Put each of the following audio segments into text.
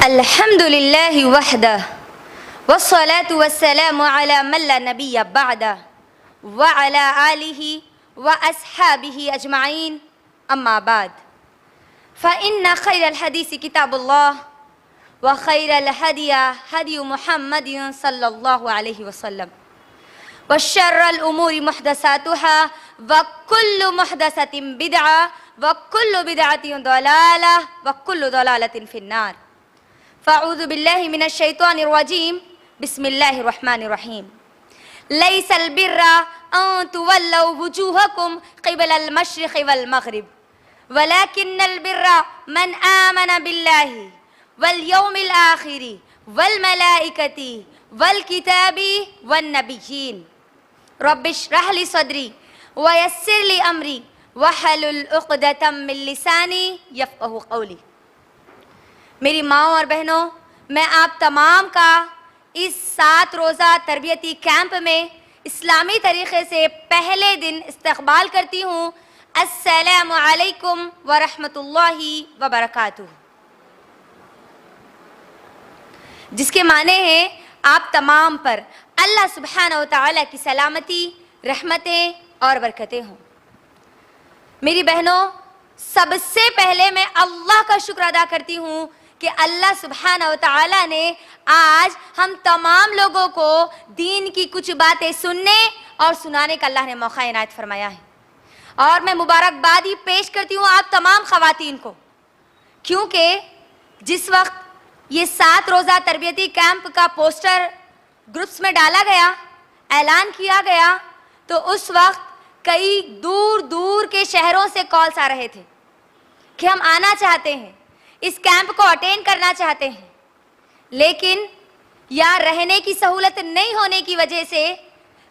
अल्हम्दुलिल्लाहि वहदह वस्सलातु वस्सलामु अला मन ला नबिय्य बअदह व अला आलिहि व अस्हाबिहि अजमाइन अम्मा बाद फ़इन्न खैरल हदीस किताबुल्लाह व खैरल हदी हदी मुहम्मदिन सल्लल्लाहु अलैहि वसल्लम व शर्रल उमूरि मुहदसातुहा व कुल्लु मुहदसतिन बिदअ व कुल्लु बिदअतिन दलाला व कुल्लु दलालतिन फिन्नार। फ़अऊज़ु बिल्लाहि मिनश शैतानिर रजीम। बिस्मिल्लाहिर रहमानिर रहीम। लैसल बिर्रा अन तुवल्लू वुजूहकुम क़िबलल मशरिक़ि वल मग़रिब वलाकिन्नल बिर्रा मन आमन बिल्लाहि वल यौमिल आखिरि वल मलाइकति वल किताबि वन नबिय्यीन। रब्बिश्रह ली सदरी व यस्सिर ली अमरी वहलुल उक़दतम मिन लिसानी यफ़क़हू क़ौली। मेरी माँओं और बहनों, मैं आप तमाम का इस 7 रोज़ा तरबियती कैंप में इस्लामी तरीक़े से पहले दिन इस्तक़बाल करती हूँ। अस्सलामु अलैकुम व रहमतुल्लाहि व बरकातुहू, जिसके माने हैं आप तमाम पर अल्लाह सुब्हानहू व तआला की सलामती, रहमतें और बरकतें हों। मेरी बहनों, सबसे पहले मैं अल्लाह का शुक्र अदा करती हूँ कि अल्लाह सुब्हानहू व तआला ने आज हम तमाम लोगों को दीन की कुछ बातें सुनने और सुनाने का अल्लाह ने मौका इनायत फरमाया है। और मैं मुबारकबादी पेश करती हूँ आप तमाम ख़वातीन को, क्योंकि जिस वक्त ये 7 रोज़ा तरबियती कैंप का पोस्टर ग्रुप्स में डाला गया, ऐलान किया गया, तो उस वक्त कई दूर दूर के शहरों से कॉल्स आ रहे थे कि हम आना चाहते हैं, इस कैंप को अटेंड करना चाहते हैं, लेकिन या रहने की सहूलत नहीं होने की वजह से,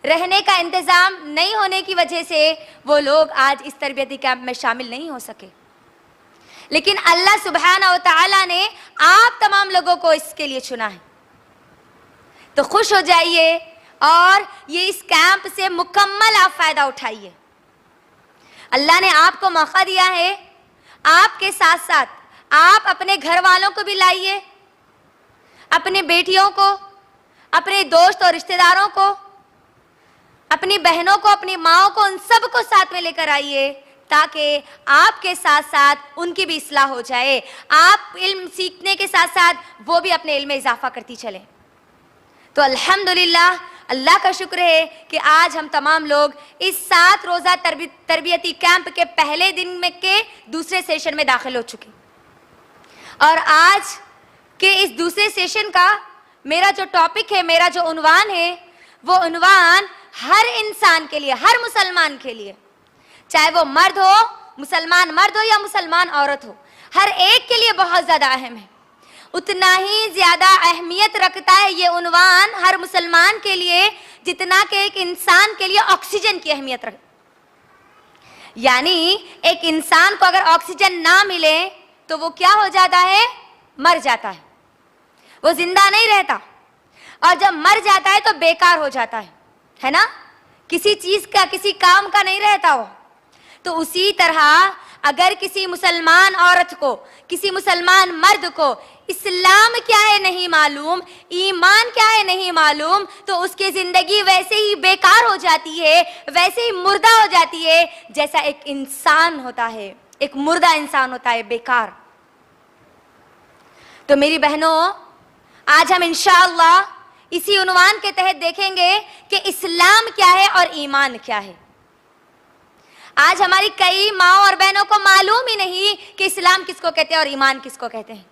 रहने का इंतज़ाम नहीं होने की वजह से वो लोग आज इस तरबियती कैंप में शामिल नहीं हो सके। लेकिन अल्लाह सुब्हानहू व तआला ने आप तमाम लोगों को इसके लिए चुना है, तो खुश हो जाइए और ये इस कैंप से मुकम्मल आप फ़ायदा उठाइए। अल्लाह ने आपको मौका दिया है, आपके साथ साथ आप अपने घर वालों को भी लाइए, अपने बेटियों को, अपने दोस्त और रिश्तेदारों को, अपनी बहनों को, अपनी माँओं को, उन सब को साथ में लेकर आइए, ताकि आपके साथ साथ उनकी भी इस्लाह हो जाए। आप इल्म सीखने के साथ साथ वो भी अपने इल्म में इजाफा करती चलें। तो अल्हम्दुलिल्लाह, अल्लाह का शुक्र है कि आज हम तमाम लोग इस 7 रोज़ा तरबियती कैंप के पहले दिन में के दूसरे सेशन में दाखिल हो चुके। और आज के इस दूसरे सेशन का मेरा जो टॉपिक है, मेरा जो उन्वान है, वो उन्वान हर इंसान के लिए, हर मुसलमान के लिए, चाहे वो मर्द हो, मुसलमान मर्द हो या मुसलमान औरत हो, हर एक के लिए बहुत ज़्यादा अहम है। उतना ही ज़्यादा अहमियत रखता है ये उन्वान हर मुसलमान के लिए जितना कि एक इंसान के लिए ऑक्सीजन की अहमियत रखता। यानी एक इंसान को अगर ऑक्सीजन ना मिले तो वो क्या हो जाता है? मर जाता है, वो जिंदा नहीं रहता। और जब मर जाता है तो बेकार हो जाता है ना, किसी चीज़ का, किसी काम का नहीं रहता वो। तो उसी तरह अगर किसी मुसलमान औरत को, किसी मुसलमान मर्द को इस्लाम क्या है नहीं मालूम, ईमान क्या है नहीं मालूम, तो उसकी ज़िंदगी वैसे ही बेकार हो जाती है, वैसे ही मुर्दा हो जाती है जैसा एक इंसान होता है, एक मुर्दा इंसान होता है, बेकार। तो मेरी बहनों, आज हम इंशाअल्लाह इसी उन्वान के तहत देखेंगे कि इस्लाम क्या है और ईमान क्या है। आज हमारी कई माँओं और बहनों को मालूम ही नहीं कि इस्लाम किसको कहते हैं और ईमान किसको कहते हैं।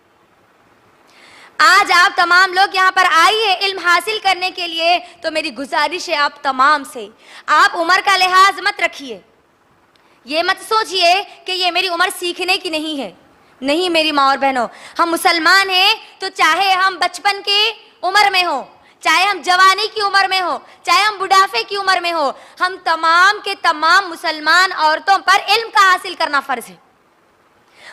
आज आप तमाम लोग यहाँ पर आइए इल्म हासिल करने के लिए, तो मेरी गुजारिश है आप तमाम से, आप उम्र का लिहाज मत रखिए। ये मत सोचिए कि ये मेरी उम्र सीखने की नहीं है। नहीं मेरी माँ और बहनों, हम मुसलमान हैं तो चाहे हम बचपन की उम्र में हो, चाहे हम जवानी की उम्र में हो, चाहे हम बुढ़ापे की उम्र में हो, हम तमाम के तमाम मुसलमान औरतों पर इल्म का हासिल करना फ़र्ज है।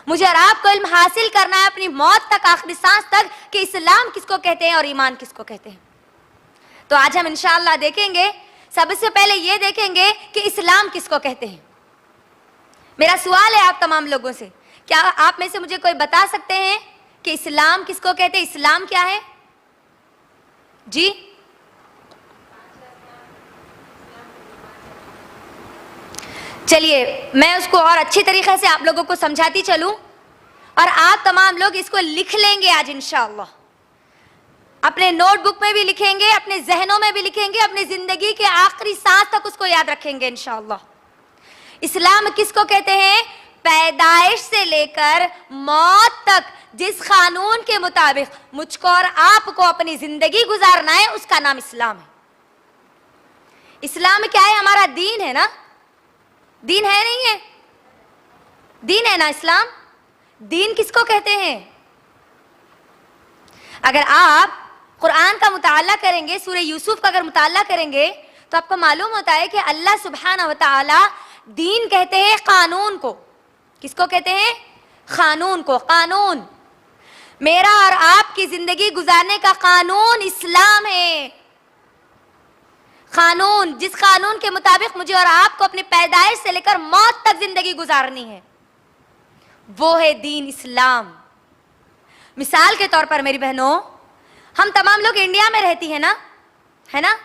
मुझे और आपको इल्म हासिल करना है अपनी मौत तक, आखिरी सांस तक, कि इस्लाम किसको कहते हैं और ईमान किसको कहते हैं। तो आज हम इंशाअल्लाह देखेंगे, सबसे पहले ये देखेंगे कि इस्लाम किसको कहते हैं। मेरा सवाल है आप तमाम लोगों से, क्या आप में से मुझे कोई बता सकते हैं कि इस्लाम किसको कहते हैं, इस्लाम क्या है जी? चलिए मैं उसको और अच्छी तरीके से आप लोगों को समझाती चलूं और आप तमाम लोग इसको लिख लेंगे आज इंशाअल्लाह। अपने नोटबुक में भी लिखेंगे, अपने जहनों में भी लिखेंगे, अपनी जिंदगी के आखिरी सांस तक उसको याद रखेंगे इंशाअल्लाह। इस्लाम किसको कहते हैं? पैदाइश से लेकर मौत तक जिस कानून के मुताबिक मुझको और आपको अपनी जिंदगी गुजारना है उसका नाम इस्लाम है। इस्लाम क्या है? हमारा दीन है ना? दीन है नहीं है? दीन है ना इस्लाम? दीन किसको कहते हैं? अगर आप कुरान का मुताला करेंगे, सूरह यूसुफ का अगर मुताला करेंगे तो आपको मालूम होता है कि अल्लाह सुब्हानहू व तआला दीन कहते हैं कानून को। किसको कहते हैं? कानून को। कानून, मेरा और आपकी जिंदगी गुजारने का कानून इस्लाम है। कानून, जिस कानून के मुताबिक मुझे और आपको अपनी पैदाइश से लेकर मौत तक जिंदगी गुजारनी है, वो है दीन इस्लाम। मिसाल के तौर पर मेरी बहनों, हम तमाम लोग इंडिया में रहती है ना, है ना?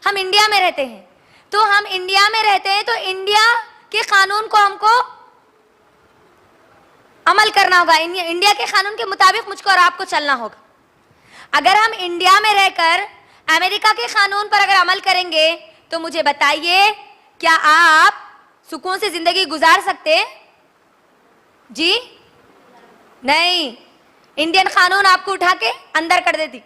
हम इंडिया में रहते हैं, तो हम इंडिया में रहते हैं तो इंडिया के कानून को हमको अमल करना होगा। इंडिया के कानून के मुताबिक मुझको और आपको चलना होगा। अगर हम इंडिया में रहकर अमेरिका के कानून पर अगर अमल करेंगे तो मुझे बताइए, क्या आप सुकून से जिंदगी गुजार सकते हैं जी? नहीं, इंडियन कानून आपको उठा के अंदर कर देती।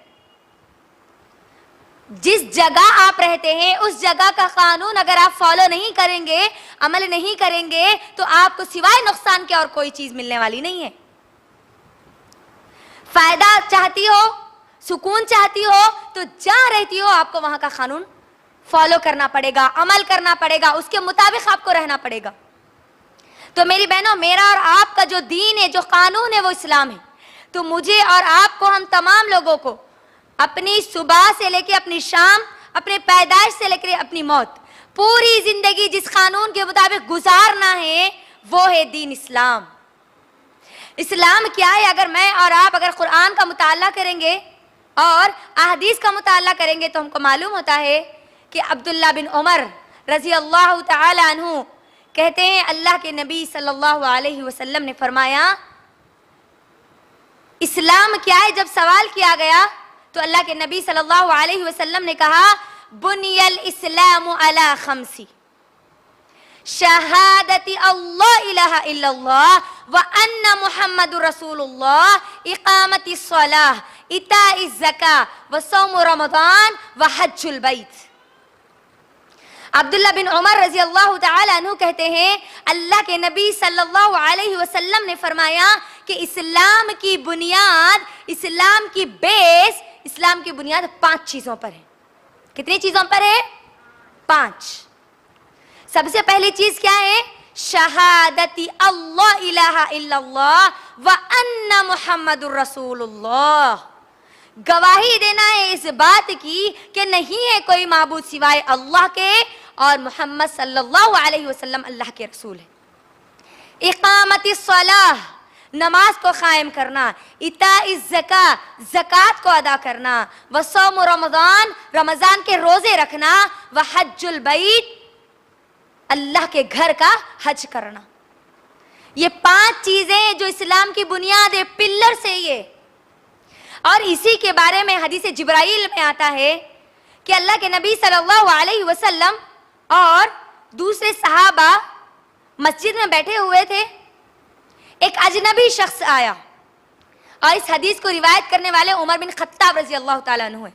जिस जगह आप रहते हैं उस जगह का कानून अगर आप फॉलो नहीं करेंगे, अमल नहीं करेंगे, तो आपको सिवाय नुकसान के और कोई चीज मिलने वाली नहीं है। फायदा चाहती हो, सुकून चाहती हो, तो जहां रहती हो आपको वहां का कानून फॉलो करना पड़ेगा, अमल करना पड़ेगा, उसके मुताबिक आपको रहना पड़ेगा। तो मेरी बहनों, मेरा और आपका जो दीन है, जो कानून है, वो इस्लाम है। तो मुझे और आपको, हम तमाम लोगों को अपनी सुबह से लेकर अपनी शाम, अपने पैदाइश से लेकर अपनी मौत, पूरी जिंदगी जिस कानून के मुताबिक गुजारना है वो है दीन इस्लाम। इस्लाम क्या है? अगर मैं और आप अगर कुरान का मुताला करेंगे और अहदीस का मुताला करेंगे तो हमको मालूम होता है कि अब्दुल्ला बिन उमर रजी अल्लाह तआला अन्हु कहते हैं, अल्लाह के नबी सल्लल्लाहु अलैहि वसल्लम ने फरमाया, इस्लाम क्या है? जब सवाल किया गया तो अल्लाह के नबी सल्लल्लाहु अलैहि वसल्लम ने कहा, बुनियल इस्लामु अला खम्सी, शहादती अल्लाह इलाहा इल्लल्लाह व अन्ना मुहम्मदुर रसूलुल्लाह, इकामती सलाह, इताइज ज़का व सौम रमज़ान व हज्जुल बैत। अब्दुल्ला बिन उमर रजी अल्लाह तआला अन्हु कहते हैं, अल्लाह के नबी सल्लल्लाहु अलैहि वसल्लम ने फरमाया कि इस्लाम की बुनियाद, इस्लाम की बेस, इस्लाम की बुनियाद 5 चीजों पर है। कितनी चीजों पर है? 5। सबसे पहली चीज क्या है? शहादती अल्लाह इलाहा इल्लल्लाह व अन्ना मुहम्मदुर रसूलुल्लाह, गवाही देना है इस बात की कि नहीं है कोई माबूद सिवाय अल्लाह के और मोहम्मद सल्लल्लाहु अलैहि वसल्लम अल्लाह के रसूल है। इकामती सलाह, नमाज को कायम करना, इताइज ज़का, ज़कात को अदा करना, व सौम रमज़ान, रमज़ान के रोजे रखना, व हज्जुल बैत, अल्लाह के घर का हज करना। ये 5 चीजें जो इस्लाम की बुनियाद है, पिल्लर से ये। और इसी के बारे में हदीस जिब्राइल में आता है कि अल्लाह के नबी सल्लल्लाहु अलैहि वसल्लम और दूसरे सहाबा मस्जिद में बैठे हुए थे। एक अजनबी शख्स आया और इस हदीस को रिवायत करने वाले उमर बिन खत्ताब रजी अल्लाह तआला अन्हु हैं।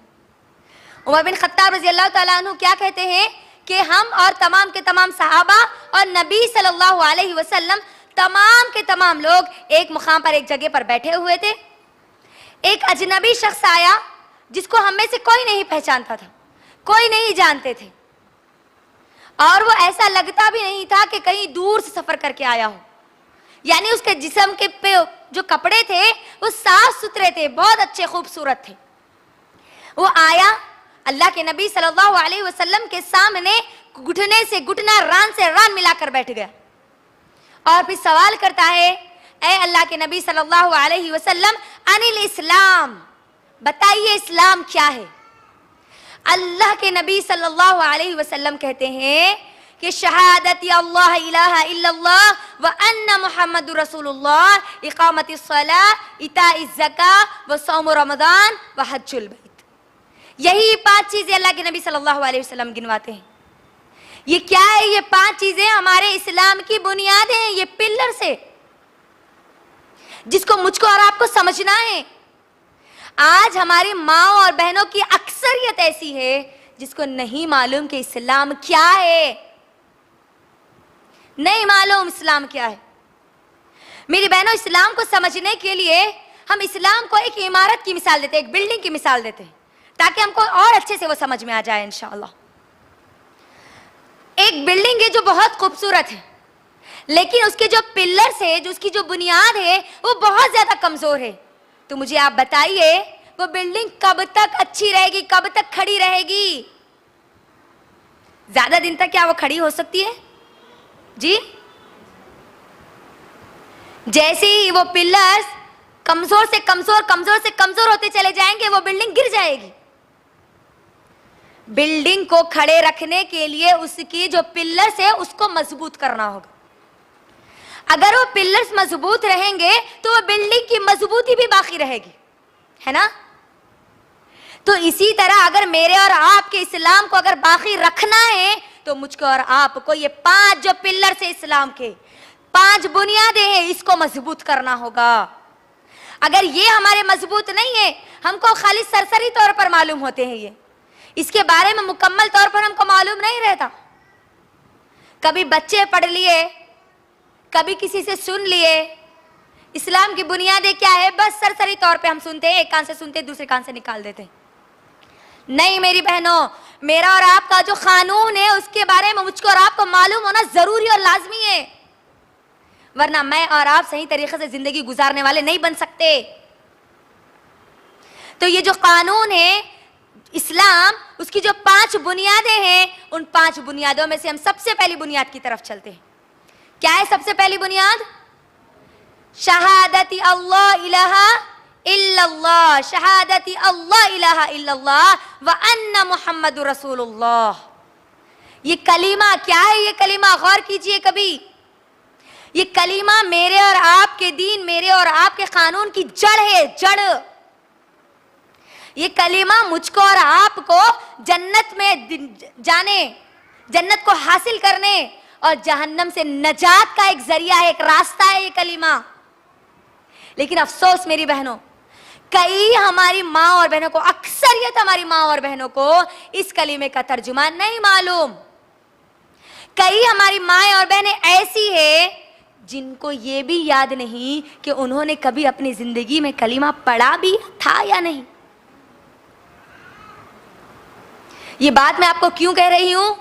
उमर बिन खत्ताब रजी अल्लाह तआला अन्हु क्या कहते हैं कि हम और तमाम के तमाम सहाबा और नबी सल्लल्लाहु अलैहि वसल्लम, तमाम के तमाम लोग एक मुकाम पर, एक जगह पर बैठे हुए थे। एक अजनबी शख्स आया जिसको हम में से कोई नहीं पहचानता था, कोई नहीं जानते थे, और वो ऐसा लगता भी नहीं था कि कहीं दूर से सफर करके आया हो। यानी उसके जिस्म के पे जो कपड़े थे वो साफ सुथरे थे, बहुत अच्छे खूबसूरत थे। वो आया, अल्लाह के नबी सल्लल्लाहु अलैहि वसल्लम के सामने घुटने से घुटना, रान से रान मिलाकर बैठ गया और फिर सवाल करता है, ऐ अल्लाह के नबी सल्लल्लाहु अलैहि वसल्लम, अनिल इस्लाम, बताइए इस्लाम क्या है। अल्लाह के नबी सल्लल्लाहु अलैहि वसल्लम कहते हैं कि शहादत अल्लाह इलाहा इल्लल्लाह व अन्ना मुहम्मदुर रसूलुल्लाह, इकामतिस सलाह, इताइज ज़कात व सौम रमज़ान व हज्जुल बैत। यही 5 चीजें अल्लाह के नबी सल्लल्लाहु अलैहि वसल्लम गिनवाते हैं। ये क्या है? ये 5 चीजें हमारे इस्लाम की बुनियादें हैं, ये पिलर्स है जिसको मुझको और आपको समझना है। आज हमारी माँ और बहनों की अक्सरियत ऐसी है जिसको नहीं मालूम कि इस्लाम क्या है, नहीं मालूम इस्लाम क्या है। मेरी बहनों, इस्लाम को समझने के लिए हम इस्लाम को एक इमारत की मिसाल देते हैं, एक बिल्डिंग की मिसाल देते हैं, ताकि हमको और अच्छे से वो समझ में आ जाए इंशाअल्लाह। एक बिल्डिंग है जो बहुत खूबसूरत है, लेकिन उसके जो पिलर्स है, जो उसकी जो बुनियाद है, वो बहुत ज्यादा कमजोर है। तो मुझे आप बताइए वो बिल्डिंग कब तक अच्छी रहेगी, कब तक खड़ी रहेगी? ज्यादा दिन तक क्या वो खड़ी हो सकती है जी? जैसे ही वो पिलर्स कमजोर से कमजोर, कमजोर से कमजोर होते चले जाएंगे, वो बिल्डिंग गिर जाएगी। बिल्डिंग को खड़े रखने के लिए उसकी जो पिलर्स है उसको मजबूत करना होगा। अगर वो पिलर्स मजबूत रहेंगे तो वो बिल्डिंग की मजबूती भी बाकी रहेगी, है ना? तो इसी तरह अगर मेरे और आपके इस्लाम को अगर बाकी रखना है तो मुझको और आपको ये 5 जो पिलर्स है इस्लाम के, 5 बुनियादें हैं, इसको मजबूत करना होगा। अगर ये हमारे मजबूत नहीं है, हमको खाली सरसरी तौर पर मालूम होते हैं, ये इसके बारे में मुकम्मल तौर पर हमको मालूम नहीं रहता। कभी बच्चे पढ़ लिए, कभी किसी से सुन लिए, इस्लाम की बुनियादें क्या है बस सरसरी तौर पे हम सुनते हैं, एक कान से सुनते हैं दूसरे कान से निकाल देते हैं। नहीं मेरी बहनों, मेरा और आपका जो कानून है उसके बारे में मुझको और आपको मालूम होना जरूरी और लाजमी है, वरना मैं और आप सही तरीके से जिंदगी गुजारने वाले नहीं बन सकते। तो ये जो कानून है इस्लाम, उसकी जो 5 बुनियादें हैं, उन 5 बुनियादों में से हम सबसे पहली बुनियाद की तरफ चलते हैं। क्या है सबसे पहली बुनियाद? शहादती अल्लाह इलाहा इल्लल्लाह, शहादती अल्लाह इलाहा इल्लल्लाह व अन्ना मुहम्मदुर रसूलुल्लाह। ये कलीमा क्या है? ये कलीमा गौर कीजिए कभी। ये कलीमा मेरे और आपके दीन, मेरे और आपके कानून की जड़ है, जड़। ये कलीमा मुझको और आपको जन्नत में जाने, जन्नत को हासिल करने और जहन्नम से नजात का एक जरिया है, एक रास्ता है ये कलीमा। लेकिन अफसोस मेरी बहनों, कई हमारी माँ और बहनों को, अक्सरियत हमारी माँ और बहनों को इस कलीमे का तर्जुमा नहीं मालूम। कई हमारी माँ और बहनें ऐसी है जिनको ये भी याद नहीं कि उन्होंने कभी अपनी जिंदगी में कलीमा पढ़ा भी था या नहीं। ये बात मैं आपको क्यों कह रही हूं?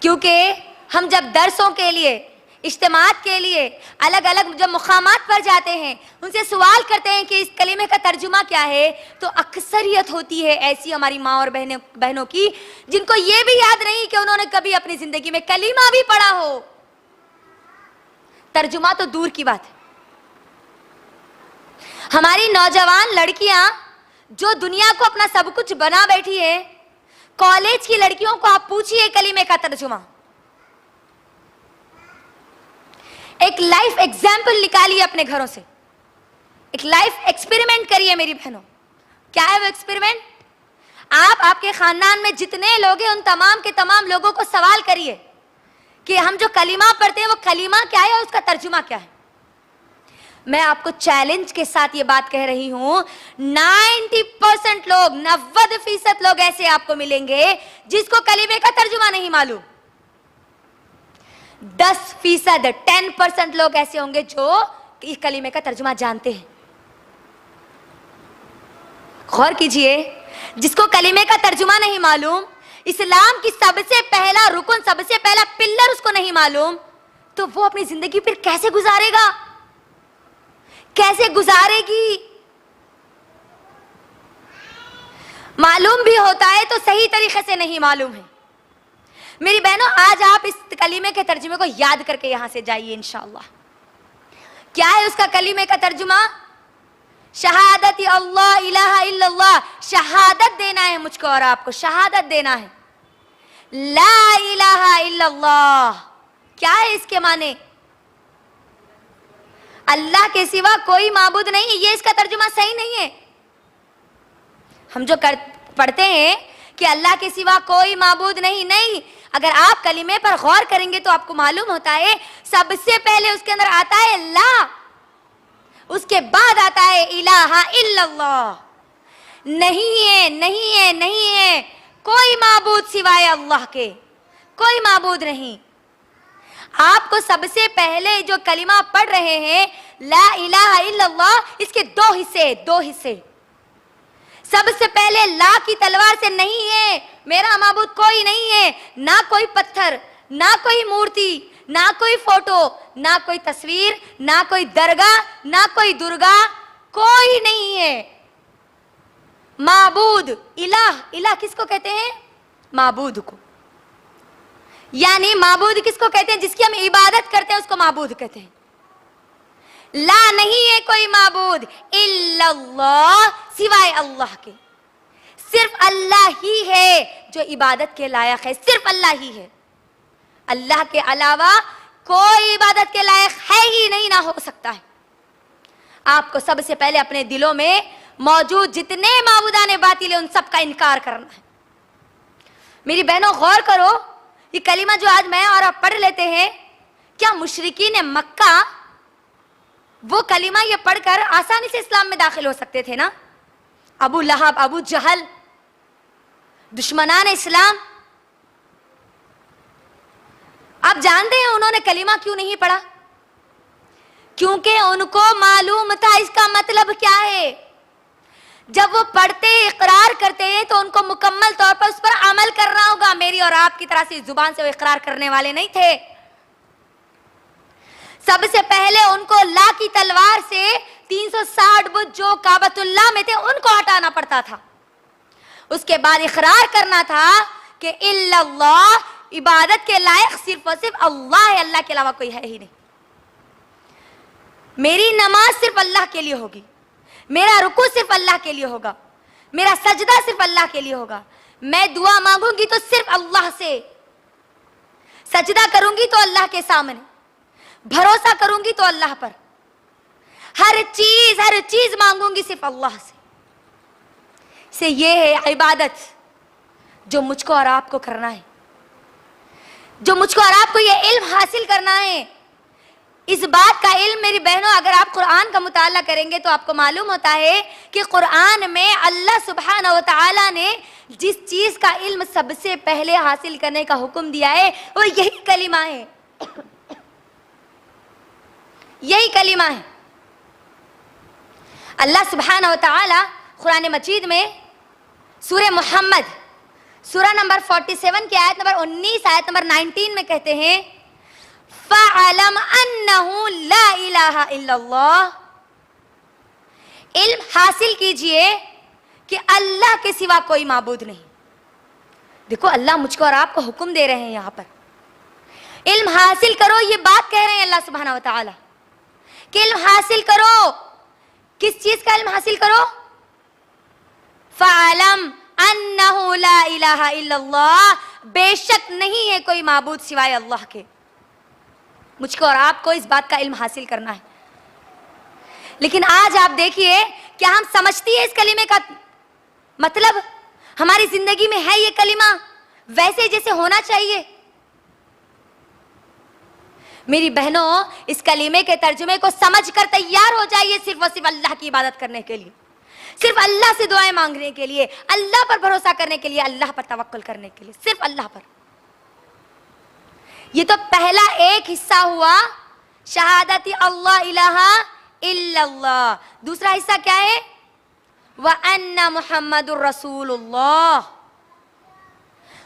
क्योंकि हम जब दरसों के लिए, इज्तिमात के लिए अलग अलग जब मुकामात पर जाते हैं, उनसे सवाल करते हैं कि इस कलीमे का तर्जुमा क्या है, तो अक्सरियत होती है ऐसी हमारी माँ और बहनों की जिनको ये भी याद नहीं कि उन्होंने कभी अपनी जिंदगी में कलीमा भी पढ़ा हो। तर्जुमा तो दूर की बात है। हमारी नौजवान लड़कियां जो दुनिया को अपना सब कुछ बना बैठी है, कॉलेज की लड़कियों को आप पूछिए कलीमे का तर्जुमा। एक लाइफ एग्जाम्पल निकालिए अपने घरों से, एक लाइफ एक्सपेरिमेंट करिए मेरी बहनों। क्या है वो एक्सपेरिमेंट? आप आपके खानदान में जितने लोग हैं उन तमाम के तमाम लोगों को सवाल करिए कि हम जो कलीमा पढ़ते हैं वो कलीमा क्या है और उसका तर्जुमा क्या है। मैं आपको चैलेंज के साथ ये बात कह रही हूं, 90% लोग, 90% लोग ऐसे आपको मिलेंगे जिसको कलीमे का तर्जुमा नहीं मालूम। 10%, 10% लोग ऐसे होंगे जो इस कलीमे का तर्जुमा जानते हैं। गौर कीजिए, जिसको कलीमे का तर्जुमा नहीं मालूम, इस्लाम की सबसे पहला रुकन, सबसे पहला पिलर उसको नहीं मालूम, तो वो अपनी जिंदगी फिर कैसे गुजारेगा, कैसे गुजारेगी? मालूम भी होता है तो सही तरीके से नहीं मालूम है। मेरी बहनों, आज आप इस कलीमे के तर्जुमे को याद करके यहां से जाइए इंशाअल्लाह। क्या है उसका कलीमे का तर्जुमा? शहादत अल्लाह इलाहा इल्लल्लाह, शहादत देना है मुझको और आपको, शहादत देना है। ला इलाहा इल्लल्लाह क्या है इसके माने? अल्लाह के सिवा कोई माबूद नहीं, ये इसका तर्जुमा सही नहीं है। हम जो पढ़ते हैं कि अल्लाह के सिवा कोई माबूद नहीं, नहीं, अगर आप कलीमे पर गौर करेंगे तो आपको मालूम होता है सबसे पहले उसके अंदर आता है ला, उसके बाद आता है इलाहा इल्लल्लाह। नहीं है, नहीं है, नहीं है कोई माबूद सिवाय अल्लाह के, कोई माबूद नहीं। आपको सबसे पहले जो कलिमा पढ़ रहे हैं ला इलाहा इल्लल्लाह, इसके दो हिस्से, दो हिस्से। सबसे पहले ला की तलवार से नहीं है, मेरा माबूद कोई नहीं है, ना कोई पत्थर, ना कोई मूर्ति, ना कोई फोटो, ना कोई तस्वीर, ना कोई दरगाह, ना कोई दुर्गा, कोई नहीं है माबूद। इलाह, इलाह किसको कहते हैं? माबूद को। यानी माबूद किसको कहते हैं? जिसकी हम इबादत करते हैं उसको माबूद कहते हैं। ला नहीं है कोई माबूद इल्लल्लाह, सिवाय अल्लाह के। सिर्फ अल्लाह ही है जो इबादत के लायक है, सिर्फ अल्लाह ही है। अल्लाह के अलावा कोई इबादत के लायक है ही नहीं, ना हो सकता है। आपको सबसे पहले अपने दिलों में मौजूद जितने माबूदाने बातिल है उन सब का इनकार करना है। मेरी बहनों गौर करो, ये कलीमा जो आज मैं और आप पढ़ लेते हैं, क्या मुशरिकीन मक्का वो कलीमा ये पढ़कर आसानी से इस्लाम में दाखिल हो सकते थे ना? अबू लहब, अबू जहल, दुश्मनान इस्लाम। आप जानते हैं उन्होंने कलीमा क्यों नहीं पढ़ा? क्योंकि उनको मालूम था इसका मतलब क्या है। जब वो पढ़ते, इकरार करते हैं तो उनको मुकम्मल तौर पर उस पर अमल करना होगा। मेरी और आपकी तरह से जुबान से वो इकरार करने वाले नहीं थे। सबसे पहले उनको ला की तलवार से 360 बुत जो काबतुल्लाह में थे उनको हटाना पड़ता था। उसके बाद इकरार करना था कि इल्लल्लाह, इबादत के लायक सिर्फ और सिर्फ अल्लाह है, अल्लाह के अलावा कोई है ही नहीं। मेरी नमाज सिर्फ अल्लाह के लिए होगी, मेरा रुकू सिर्फ अल्लाह के लिए होगा, मेरा सजदा सिर्फ अल्लाह के लिए होगा, मैं दुआ मांगूंगी तो सिर्फ अल्लाह से, सजदा करूंगी तो अल्लाह के सामने, भरोसा करूंगी तो अल्लाह पर, हर चीज मांगूंगी सिर्फ अल्लाह से ये है इबादत जो मुझको और आपको करना है, जो मुझको और आपको ये इल्म हासिल करना है। इस बात का इल्म मेरी बहनों, अगर आप कुरान का मुताला करेंगे तो आपको मालूम होता है कि कुरान में अल्लाह सुब्हानहू व तआला ने जिस चीज का इल्म सबसे पहले हासिल करने का हुक्म दिया है वो यही कलिमा है, यही कलिमा है। अल्लाह सुब्हानहू व तआला कुरान मजीद में सूरह मुहम्मद सूरा नंबर 47 की आयत नंबर 19, आयत नंबर 19 में कहते हैं फ़अलम अन्नहु ला इलाहा इल्लल्लाह, इल्म हासिल कीजिए कि अल्लाह के सिवा कोई माबूद नहीं। देखो अल्लाह मुझको और आपको हुक्म दे रहे हैं यहां पर, इल्म हासिल करो, ये बात कह रहे हैं अल्लाह सुब्हानहू व तआला कि इल्म हासिल करो। किस चीज का इल्म हासिल करो? फ़अलम अन्नहु ला इलाहा इल्लल्लाह, बेशक नहीं है कोई माबूद सिवाय अल्लाह के। मुझको और आपको इस बात का इल्म हासिल करना है। लेकिन आज आप देखिए, क्या हम समझती है इस कलीमे का मतलब? हमारी जिंदगी में है ये कलीमा वैसे जैसे होना चाहिए? मेरी बहनों, इस कलीमे के तर्जुमे को समझकर तैयार हो जाइए सिर्फ और सिर्फ अल्लाह की इबादत करने के लिए, सिर्फ अल्लाह से दुआएं मांगने के लिए, अल्लाह पर भरोसा करने के लिए, अल्लाह पर तवक्कुल करने के लिए, सिर्फ अल्लाह पर। ये तो पहला एक हिस्सा हुआ शहादती अल्लाह इलाहा इल्लल्लाह। दूसरा हिस्सा क्या है? व अन्ना मुहम्मदुर रसूलुल्लाह।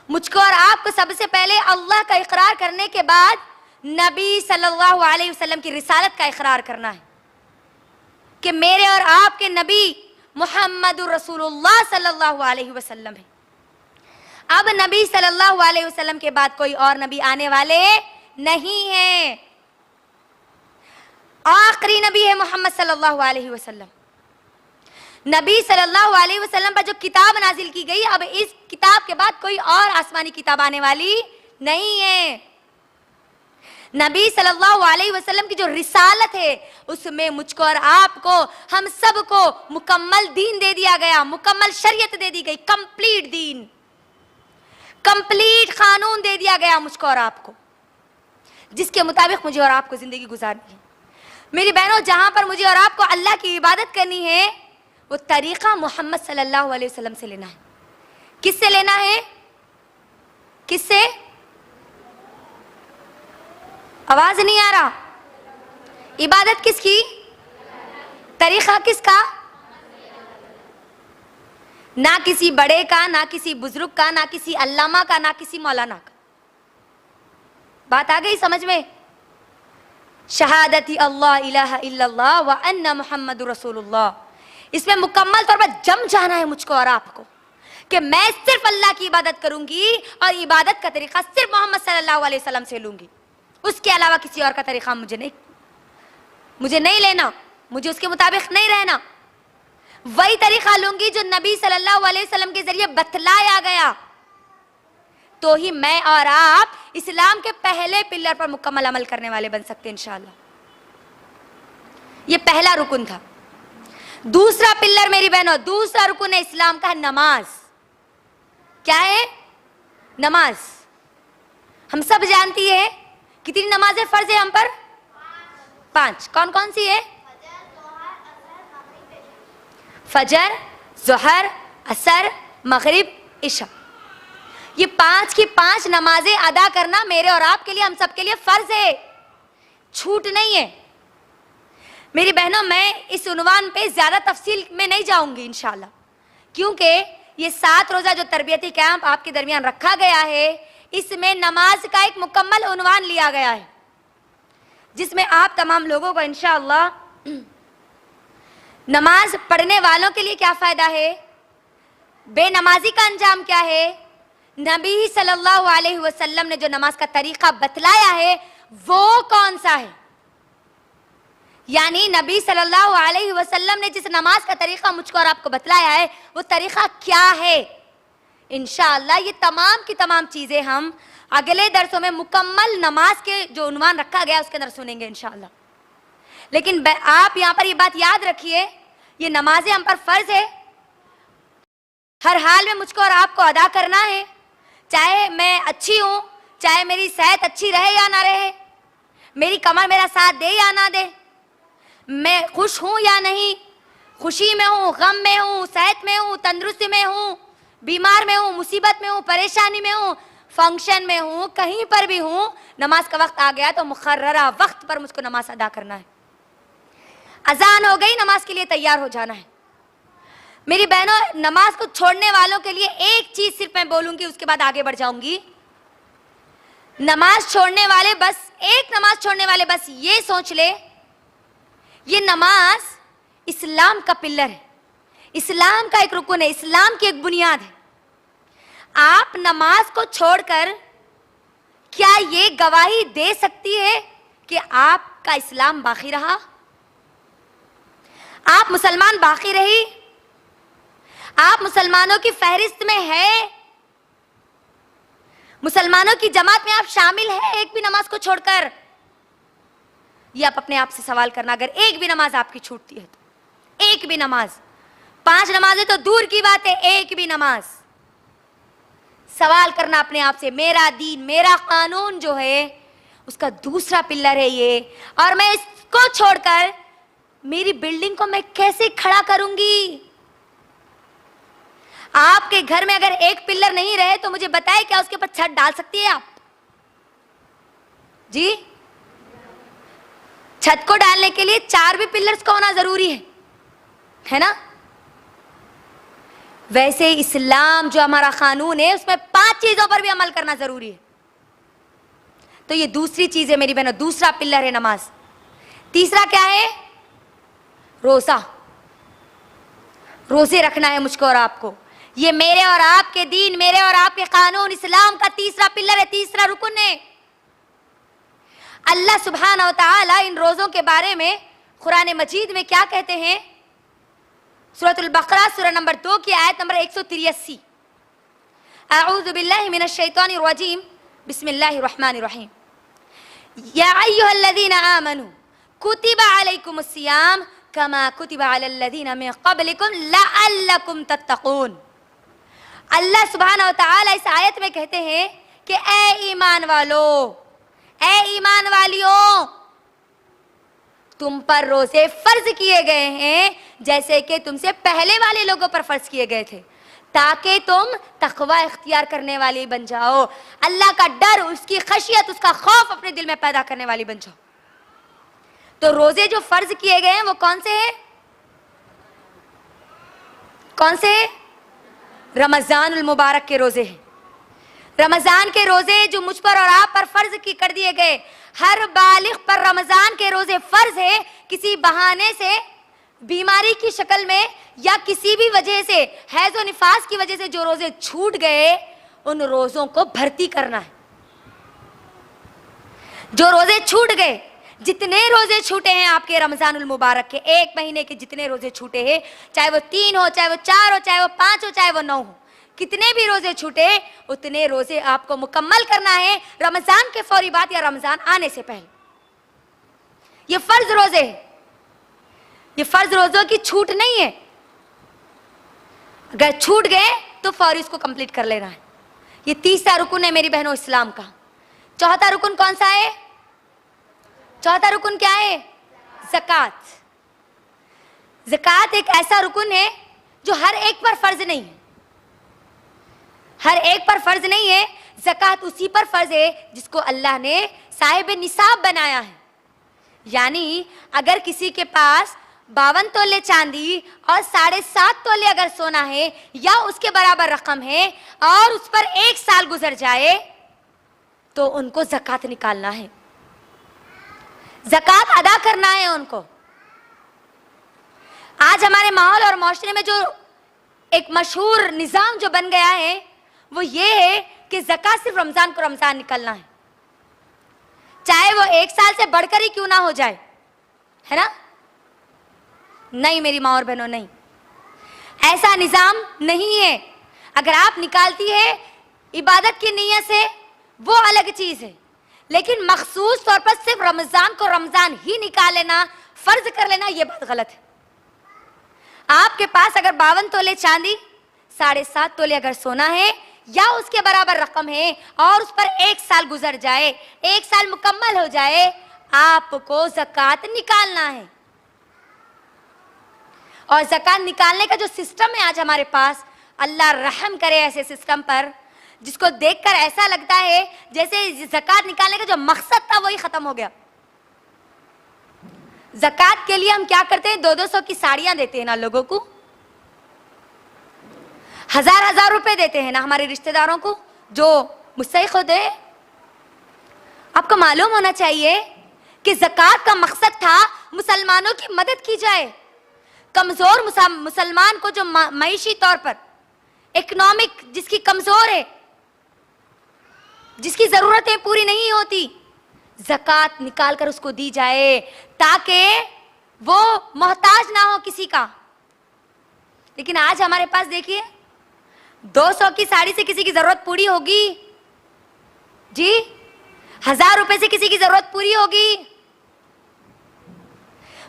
मुझको और आपको सबसे पहले अल्लाह का इकरार करने के बाद नबी सल्लल्लाहु अलैहि वसल्लम की रिसालत का इकरार करना है कि मेरे और आपके नबी मुहम्मदुर रसूलुल्लाह सल्लल्लाहु अलैहि वसल्लम है। अब नबी सल्लल्लाहु अलैहि वसल्लम के बाद कोई और नबी आने वाले नहीं है, आखिरी नबी है मोहम्मद सल्लल्लाहु अलैहि वसल्लम। नबी सल्लल्लाहु अलैहि वसल्लम पर जो किताब नाजिल की गई, अब इस किताब के बाद कोई और आसमानी किताब आने वाली नहीं है। नबी सल्लल्लाहु अलैहि वसल्लम की जो रिसालत है उसमें मुझको और आपको, हम सबको मुकम्मल दीन दे दिया गया, मुकम्मल शरीयत दे दी गई, कंप्लीट दीन, कंप्लीट कानून दे दिया गया मुझको और आपको, जिसके मुताबिक मुझे और आपको जिंदगी गुजारनी है। मेरी बहनों, जहां पर मुझे और आपको अल्लाह की इबादत करनी है वो तरीका मोहम्मद सल्लल्लाहु अलैहि वसल्लम से लेना है। किससे लेना है? किससे? आवाज नहीं आ रहा। इबादत किसकी? तरीका किसका? ना किसी बड़े का, ना किसी बुजुर्ग का, ना किसी अल्लामा का, ना किसी मौलाना का। बात आ गई समझ में? शहादती अल्लाह इलाहा इल्लल्लाह व अन्ना मुहम्मदुर रसूलुल्लाह, इसमें मुकम्मल तौर पर जम जाना है मुझको और आपको कि मैं सिर्फ अल्लाह की इबादत करूंगी और इबादत का तरीका सिर्फ मोहम्मद सल्लल्लाहु अलैहि वसल्लम से लूंगी, उसके अलावा किसी और का तरीका मुझे नहीं लेना, मुझे उसके मुताबिक नहीं रहना। वही तरीका लूंगी जो नबी सल्लल्लाहु अलैहि वसल्लम के जरिए बतलाया गया, तो ही मैं और आप इस्लाम के पहले पिलर पर मुकम्मल अमल करने वाले बन सकते हैं इंशाअल्लाह। ये पहला रुकन था। दूसरा पिलर मेरी बहनों, दूसरा रुकन है इस्लाम का, नमाज। क्या है? नमाज। हम सब जानती है कितनी नमाजें फर्ज है हम पर? 5। कौन कौन सी है? फजर, जोहर, असर, मगरिब, इशा। ये 5 की 5 नमाजें अदा करना मेरे और आपके लिए, हम सबके लिए फर्ज है, छूट नहीं है। मेरी बहनों, मैं इस उन्वान पे ज्यादा तफसील में नहीं जाऊंगी इंशाल्लाह, क्योंकि ये 7 रोजा जो तरबियती कैंप आपके दरमियान रखा गया है, इसमें नमाज का एक मुकम्मल उन्वान लिया गया है, जिसमें आप तमाम लोगों को इंशाअल्लाह नमाज पढ़ने वालों के लिए क्या फायदा है, बेनमाजी का अंजाम क्या है, नबी सल्लल्लाहु अलैहि वसल्लम ने जो नमाज का तरीका बतलाया है वो कौन सा है, यानी नबी सल्लल्लाहु अलैहि वसल्लम ने जिस नमाज का तरीका मुझको और आपको बतलाया है वो तरीका क्या है। इंशाअल्लाह ये तमाम की तमाम चीजें हम अगले दरसों में मुकम्मल नमाज के जो उन्वान रखा गया उसके अंदर सुनेंगे इंशाअल्लाह। लेकिन आप यहाँ पर ये बात याद रखिए, ये नमाजें हम पर फर्ज है, हर हाल में मुझको और आपको अदा करना है, चाहे मैं अच्छी हूं, चाहे मेरी सेहत अच्छी रहे या ना रहे, मेरी कमर मेरा साथ दे या ना दे, मैं खुश हूं या नहीं, खुशी में हूं, गम में हूं, सेहत में हूं, तंदुरुस्ती में हूं, बीमार में हूं, मुसीबत में हूं, परेशानी में हूं, फंक्शन में हूं, कहीं पर भी हूं, नमाज का वक्त आ गया तो मुकर्ररा वक्त पर मुझको नमाज अदा करना है। अजान हो गई, नमाज के लिए तैयार हो जाना है। मेरी बहनों, नमाज को छोड़ने वालों के लिए एक चीज सिर्फ मैं बोलूंगी, उसके बाद आगे बढ़ जाऊंगी। नमाज छोड़ने वाले बस, एक नमाज छोड़ने वाले बस ये सोच ले, ये नमाज इस्लाम का पिलर है, इस्लाम का एक रुकन है, इस्लाम की एक बुनियाद है। आप नमाज को छोड़कर क्या ये गवाही दे सकती है कि आपका इस्लाम बाकी रहा, आप मुसलमान बाकी रही, आप मुसलमानों की फहरिस्त में है, मुसलमानों की जमात में आप शामिल हैं एक भी नमाज को छोड़कर? ये आप अपने आप से सवाल करना, अगर एक भी नमाज आपकी छूटती है तो, एक भी नमाज, 5 नमाजें तो दूर की बात है, एक भी नमाज, सवाल करना अपने आप से, मेरा दीन, मेरा कानून जो है उसका दूसरा पिलर है ये, और मैं इसको छोड़कर मेरी बिल्डिंग को मैं कैसे खड़ा करूंगी? आपके घर में अगर एक पिलर नहीं रहे तो मुझे बताएं, क्या उसके ऊपर छत डाल सकती है आप? जी, छत को डालने के लिए 4 भी पिलर्स का होना जरूरी है ना? वैसे इस्लाम जो हमारा कानून है उसमें 5 चीजों पर भी अमल करना जरूरी है। तो ये दूसरी चीज है मेरी बहनों, दूसरा पिलर है नमाज। तीसरा क्या है? रोजा, रोजे रखना है मुझको और आपको। ये मेरे और आपके दीन, मेरे और आपके कानून, इस्लाम का तीसरा पिलर है, तीसरा रुकन है। अल्लाह सुब्हानहू व तआला इन रोजों के बारे में कुरान मजीद में क्या कहते हैं सूरतुल बकरा सूरह नंबर 2 की आयत नंबर 183। अऊज़ु बिल्लाहि मिनश शैतानिर रजीम, बिस्मिल्लाहिर रहमानिर रहीम। या अय्युहल्लज़ीना आमनू कुतिबा अलैकुमुस सियाम कमा कुतिबा अलल्लज़ीना मिन क़ब्लिकुम लअल्लकुम तत्तक़ून। अल्लाह सुब्हानहू व तआला इस आयत में कहते हैं कि ए ईमान वालों, ए ईमान वालियों, तुम पर रोजे फर्ज किए गए हैं जैसे कि तुमसे पहले वाले लोगों पर फर्ज किए गए थे, ताकि तुम तक़वा इख्तियार करने वाली बन जाओ, अल्लाह का डर, उसकी खशियत, उसका खौफ अपने दिल में पैदा करने वाली बन जाओ। तो रोजे जो फर्ज किए गए हैं वो कौन से हैं? कौन से हैं? रमजानुल मुबारक के रोजे हैं। रमजान के रोजे जो मुझ पर और आप पर फर्ज की कर दिए गए। हर बालिग पर रमजान के रोजे फर्ज है। किसी बहाने से, बीमारी की शक्ल में या किसी भी वजह से, हैज और निफास की वजह से जो रोजे छूट गए, उन रोजों को भर्ती करना है। जो रोजे छूट गए, जितने रोजे छूटे हैं आपके रमजानुल मुबारक के, एक महीने के जितने रोजे छूटे हैं, चाहे वो 3 हो, चाहे वो 4 हो, चाहे वो 5 हो, चाहे वो 9 हो, कितने भी रोजे छूटे, उतने रोजे आपको मुकम्मल करना है रमजान के फौरी बाद या रमजान आने से पहले। ये फर्ज रोजे है, ये फर्ज रोजों की छूट नहीं है। अगर छूट गए तो फौरी इसको कंप्लीट कर लेना है। ये तीसरा रुकन है मेरी बहनों इस्लाम का। चौथा रुकन कौन सा है? चौथा रुकन क्या है? ज़कात। ज़कात एक ऐसा रुकन है जो हर एक पर फर्ज नहीं है, हर एक पर फर्ज नहीं है। ज़कात उसी पर फर्ज है जिसको अल्लाह ने साहिब निसाब बनाया है। यानी अगर किसी के पास 52 तोले चांदी और 7.5 तोले अगर सोना है या उसके बराबर रकम है और उस पर 1 साल गुजर जाए तो उनको ज़कात निकालना है, ज़कात अदा करना है उनको। आज हमारे माहौल और माशरे में जो एक मशहूर निज़ाम जो बन गया है वो ये है कि ज़कात सिर्फ रमज़ान को रमज़ान निकलना है, चाहे वो 1 साल से बढ़कर ही क्यों ना हो जाए, है ना? नहीं मेरी माँ और बहनों, नहीं, ऐसा निज़ाम नहीं है। अगर आप निकालती है इबादत की नीयत से वो अलग चीज़ है, लेकिन मखसूस तौर पर सिर्फ रमज़ान को रमज़ान ही निकाल लेना, फ़र्ज कर लेना, ये बात गलत है। आपके पास अगर 52 तोले चांदी, 7.5 तोले अगर सोना है या उसके बराबर रकम है और उस पर 1 साल गुजर जाए, 1 साल मुकम्मल हो जाए, आपको ज़कात निकालना है। और ज़कात निकालने का जो सिस्टम है आज हमारे पास, अल्लाह रहम करे ऐसे सिस्टम पर जिसको देखकर ऐसा लगता है जैसे ज़कात निकालने का जो मकसद था वही खत्म हो गया। ज़कात के लिए हम क्या करते हैं? 200 की साड़ियां देते हैं ना लोगों को, 1000 रुपए देते हैं ना हमारे रिश्तेदारों को जो मुझसे खुद है। आपको मालूम होना चाहिए कि ज़कात का मकसद था मुसलमानों की मदद की जाए। कमजोर मुसलमान को जो मईशी तौर पर, इकोनॉमिक जिसकी कमजोर है, जिसकी जरूरतें पूरी नहीं होती, ज़कात निकाल कर उसको दी जाए ताकि वो मोहताज ना हो किसी का। लेकिन आज हमारे पास देखिए, 200 की साड़ी से किसी की जरूरत पूरी होगी जी? 1000 रुपए से किसी की जरूरत पूरी होगी?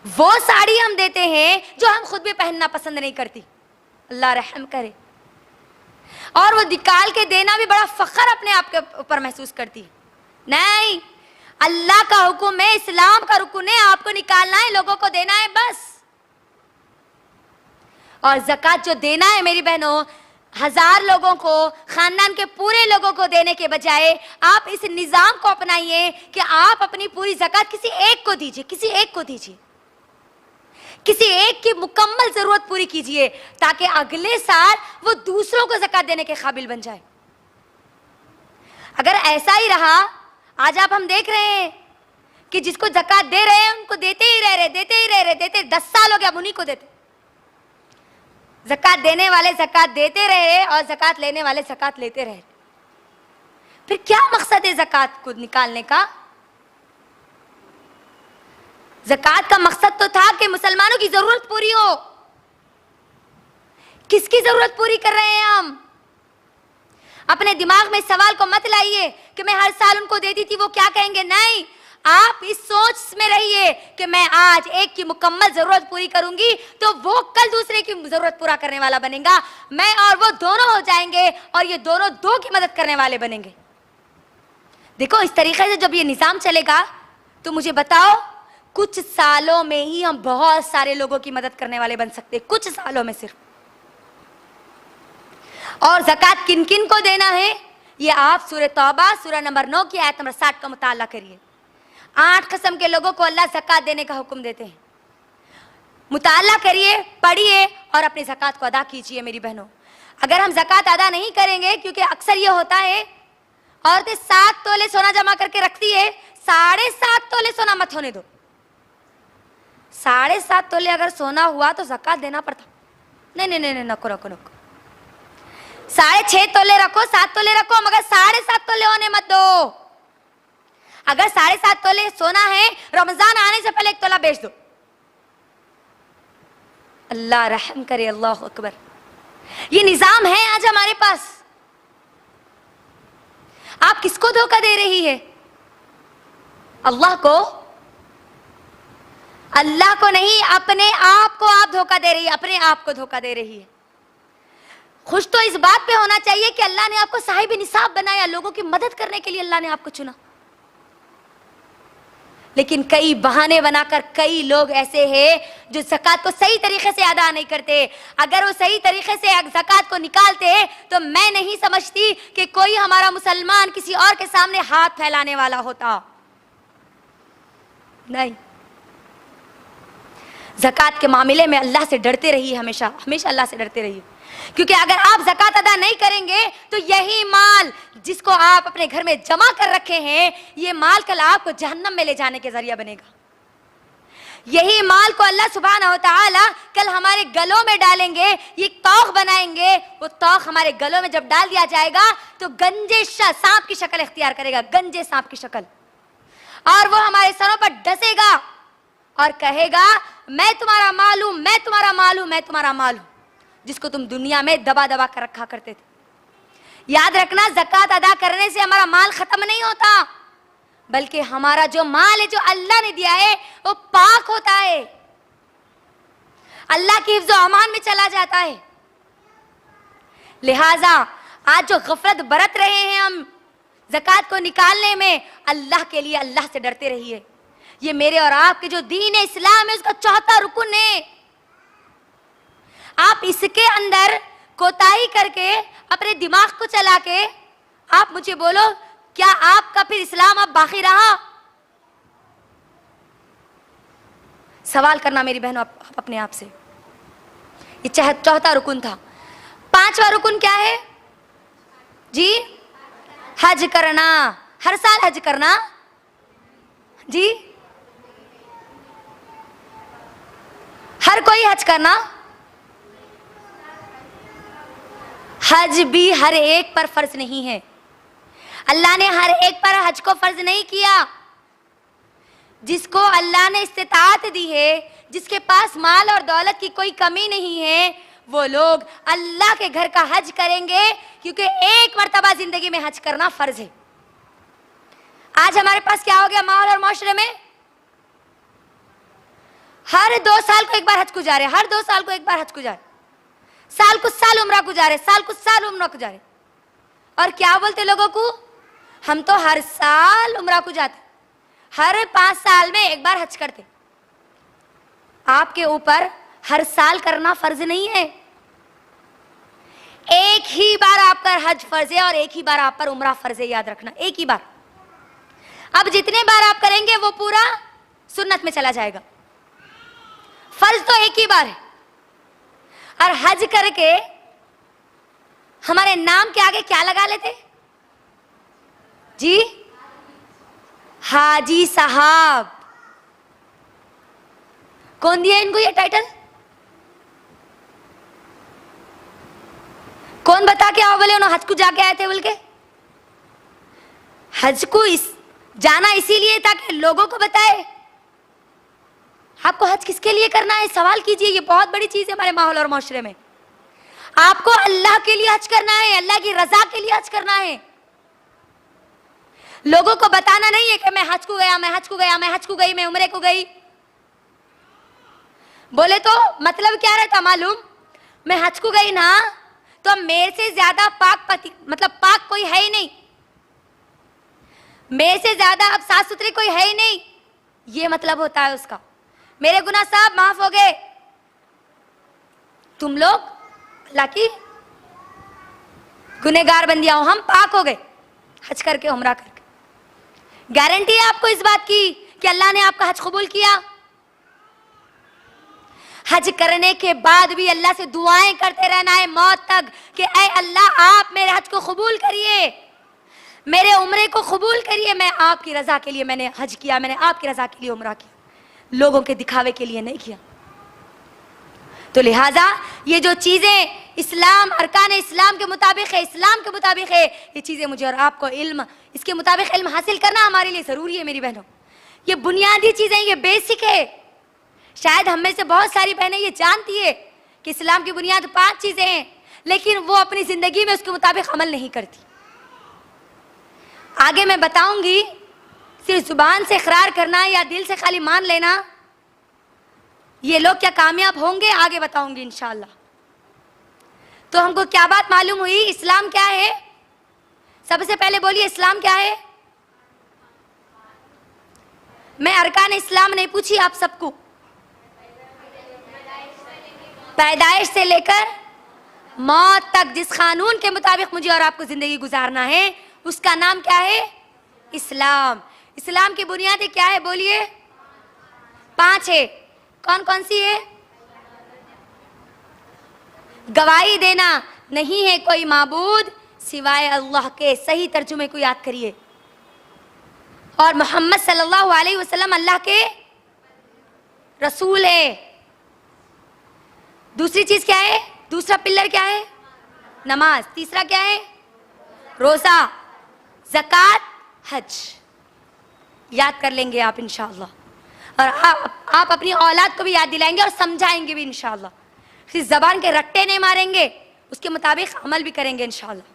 वो साड़ी हम देते हैं जो हम खुद भी पहनना पसंद नहीं करती, अल्लाह रहम करे। और वो निकाल के देना भी बड़ा फख्र अपने आप के ऊपर महसूस करती है। नहीं, अल्लाह का हुक्म है, इस्लाम का रुकन है, आपको निकालना है, लोगों को देना है बस। और ज़कात जो देना है मेरी बहनों, 1000 लोगों को, खानदान के पूरे लोगों को देने के बजाय आप इस निज़ाम को अपनाइए कि आप अपनी पूरी ज़कात किसी एक को दीजिए, किसी एक को दीजिए, किसी एक की मुकम्मल जरूरत पूरी कीजिए ताकि अगले साल वो दूसरों को ज़कात देने के काबिल बन जाए। अगर ऐसा ही रहा, आज आप हम देख रहे हैं कि जिसको ज़कात दे रहे हैं उनको देते ही रह रहे, देते ही रह रहे, देते 10 साल हो गया उन्हीं को देते। ज़कात देने वाले ज़कात देते रहे और ज़कात लेने वाले ज़कात लेते रहे। फिर क्या मकसद है ज़कात को निकालने का? ज़कात का मकसद तो था कि मुसलमानों की जरूरत पूरी हो, किसकी जरूरत पूरी कर रहे हैं हम? अपने दिमाग में सवाल को मत लाइए कि मैं हर साल उनको देती थी, वो क्या कहेंगे। नहीं, आप इस सोच में रहिए कि मैं आज एक की मुकम्मल जरूरत पूरी करूंगी तो वो कल दूसरे की जरूरत पूरा करने वाला बनेगा। मैं और वो दोनों हो जाएंगे और ये दोनों दो की मदद करने वाले बनेंगे। देखो, इस तरीके से जब ये निजाम चलेगा तो मुझे बताओ, कुछ सालों में ही हम बहुत सारे लोगों की मदद करने वाले बन सकते हैं, कुछ सालों में सिर्फ। और ज़कात किन किन को देना है, ये आप सूरह तौबा सूरह नंबर 9 की आयत नंबर 60 का मुताला करिए। 8 किस्म के लोगों को अल्लाह ज़कात देने का हुक्म देते हैं। मुताला करिए, पढ़िए और अपनी ज़कात को अदा कीजिए। मेरी बहनों, अगर हम ज़कात अदा नहीं करेंगे, क्योंकि अक्सर ये होता है औरतें 7 तोले सोना जमा करके रखती है, 7.5 तोले सोना मत होने दो। 7.5 तोले अगर सोना हुआ तो ज़कात देना पड़ता। नहीं नहीं नहीं, नको नको नको, 6.5 तोले रखो, 7 तोले रखो, मगर 7.5 तोले होने मत दो। अगर 7.5 तोले सोना है, रमजान आने से पहले 1 तोला बेच दो। अल्लाह रहम करे, अल्लाह अकबर। ये निजाम है आज हमारे पास। आप किसको धोखा दे रही है? अल्लाह को? अल्लाह को नहीं, अपने आप को आप धोखा दे रही है, अपने आप को धोखा दे रही है। खुश तो इस बात पे होना चाहिए कि अल्लाह ने आपको साहिब निसाब बनाया, लोगों की मदद करने के लिए अल्लाह ने आपको चुना। लेकिन कई बहाने बनाकर कई लोग ऐसे हैं जो ज़कात को सही तरीके से अदा नहीं करते। अगर वो सही तरीके से ज़कात को निकालते तो मैं नहीं समझती कि कोई हमारा मुसलमान किसी और के सामने हाथ फैलाने वाला होता। नहीं, ज़कात के मामले में अल्लाह से डरते रहिए, हमेशा हमेशा अल्लाह से डरते रहिए। क्योंकि अगर आप ज़कात अदा नहीं करेंगे तो यही माल जिसको आप अपने घर में जमा कर रखे हैं, ये माल कल आपको जहन्नम में ले जाने के जरिया बनेगा। यही माल को अल्लाह सुब्हानहू व तआला कल हमारे गलों में डालेंगे, ये तौख बनाएंगे। वो तौख हमारे गलों में जब डाल दिया जाएगा तो गंजे सांप की शक्ल इख्तियार करेगा, गंजे सांप की शक्ल, और वो हमारे सरों पर डसेगा और कहेगा, मैं तुम्हारा माल हूं, मैं तुम्हारा माल हूं, मैं तुम्हारा माल हूं, जिसको तुम दुनिया में दबा दबा कर रखा करते थे। याद रखना, ज़कात अदा करने से हमारा माल खत्म नहीं होता, बल्कि हमारा जो माल है, जो अल्लाह ने दिया है, वो पाक होता है, अल्लाह की हिफ्ज़ व अमान में चला जाता है। लिहाजा आज जो गफलत बरत रहे हैं हम ज़कात को निकालने में, अल्लाह के लिए अल्लाह से डरते रहिए। ये मेरे और आपके जो दीन है, इस्लाम है, उसका चौथा रुकन है। आप इसके अंदर कोताही करके अपने दिमाग को चला के आप मुझे बोलो, क्या आपका फिर इस्लाम अब बाकी रहा? सवाल करना मेरी बहनों आप अपने आप से। ये चौथा रुकन था। 5वां रुकन क्या है जी? हज करना। हर साल हज करना जी, हर कोई हज करना। हज भी हर एक पर फर्ज नहीं है। अल्लाह ने हर एक पर हज को फर्ज नहीं किया। जिसको अल्लाह ने इस्तिताअत दी है, जिसके पास माल और दौलत की कोई कमी नहीं है, वो लोग अल्लाह के घर का हज करेंगे, क्योंकि एक मर्तबा जिंदगी में हज करना फर्ज है। आज हमारे पास क्या हो गया माहौल और माशरे में? हर 2 साल को एक बार हज गुजारे, हर 2 साल को एक बार हज गुजारे, साल कुछ साल उम्रा गुजारे, साल कुछ साल उम्रा गुजारे। और क्या बोलते लोगों को? हम तो हर साल उम्रा को जाते, हर 5 साल में एक बार हज करते। आपके ऊपर हर साल करना फर्ज नहीं है। एक ही बार आप पर हज फर्ज है और एक ही बार आप पर उम्रा फर्ज है, याद रखना, एक ही बार। अब जितने बार आप करेंगे वो पूरा सुन्नत में चला जाएगा। फर्ज तो एक ही बार है। और हज करके हमारे नाम के आगे क्या लगा लेते जी? हाजी साहब। कौन दिया इनको ये टाइटल? कौन बता के आओ बोले उन्होंने हज को जाके आए थे बोल के? हज को जाना इसीलिए ताकि लोगों को बताए। आपको हज किसके लिए करना है? सवाल कीजिए। ये बहुत बड़ी चीज है हमारे माहौल और माशरे में। आपको अल्लाह के लिए हज करना है, अल्लाह की रजा के लिए हज करना है। लोगों को बताना नहीं है कि मैं हज को गया, मैं हज को गया, मैं हज को गई, मैं उम्रे को गई। बोले तो मतलब क्या रहता मालूम? मैं हज को गई ना तो मेरे से ज्यादा पाक पति, मतलब पाक कोई है ही नहीं, मेरे से ज्यादा अब साफ सुथरे कोई है ही नहीं, ये मतलब होता है उसका। मेरे गुनाह सब माफ हो गए, तुम लोग अल्लाह की गुनहगार बंदियां हो, हम पाक हो गए हज करके, उम्रा करके। गारंटी है आपको इस बात की कि अल्लाह ने आपका हज कबूल किया। हज करने के बाद भी अल्लाह से दुआएं करते रहना है मौत तक कि ऐ अल्लाह आप मेरे हज को कबूल करिए, मेरे उम्रे को कबूल करिए, मैं आपकी रजा के लिए मैंने हज किया, मैंने आपकी रजा के लिए उम्रा किया, लोगों के दिखावे के लिए नहीं किया। तो लिहाजा ये जो चीजें इस्लाम, अरकान इस्लाम के मुताबिक है, इस्लाम के मुताबिक है, ये चीजें मुझे और आपको इल्म, इसके मुताबिक इल्म हासिल करना हमारे लिए जरूरी है मेरी बहनों। ये बुनियादी चीजें, ये बेसिक है। शायद हम में से बहुत सारी बहनें ये जानती है कि इस्लाम की बुनियाद 5 चीजें हैं, लेकिन वो अपनी जिंदगी में उसके मुताबिक अमल नहीं करती। आगे मैं बताऊंगी, सिर्फ जुबान से इकरार करना या दिल से खाली मान लेना, ये लोग क्या कामयाब होंगे, आगे बताऊंगी इंशाअल्लाह। तो हमको क्या बात मालूम हुई, इस्लाम क्या है? सबसे पहले बोलिए इस्लाम क्या है? मैं अरकान इस्लाम नहीं पूछी आप सबको, पैदाइश से लेकर मौत तक जिस कानून के मुताबिक मुझे और आपको जिंदगी गुजारना है उसका नाम क्या है? इस्लाम। इस्लाम की बुनियादें क्या है बोलिए? 5 है। कौन कौन सी है? गवाही देना नहीं है कोई माबूद सिवाय अल्लाह के, सही तर्जुमे को याद करिए, और मोहम्मद सल्लल्लाहु अलैहि वसल्लम अल्लाह के रसूल है। दूसरी चीज क्या है? दूसरा पिलर क्या है? नमाज। तीसरा क्या है? रोजा, ज़कात, हज। याद कर लेंगे आप इंशाअल्लाह, और आप अपनी औलाद को भी याद दिलाएंगे और समझाएंगे भी इंशाअल्लाह। सिर्फ जबान के रट्टे नहीं मारेंगे, उसके मुताबिक अमल भी करेंगे इंशाअल्लाह।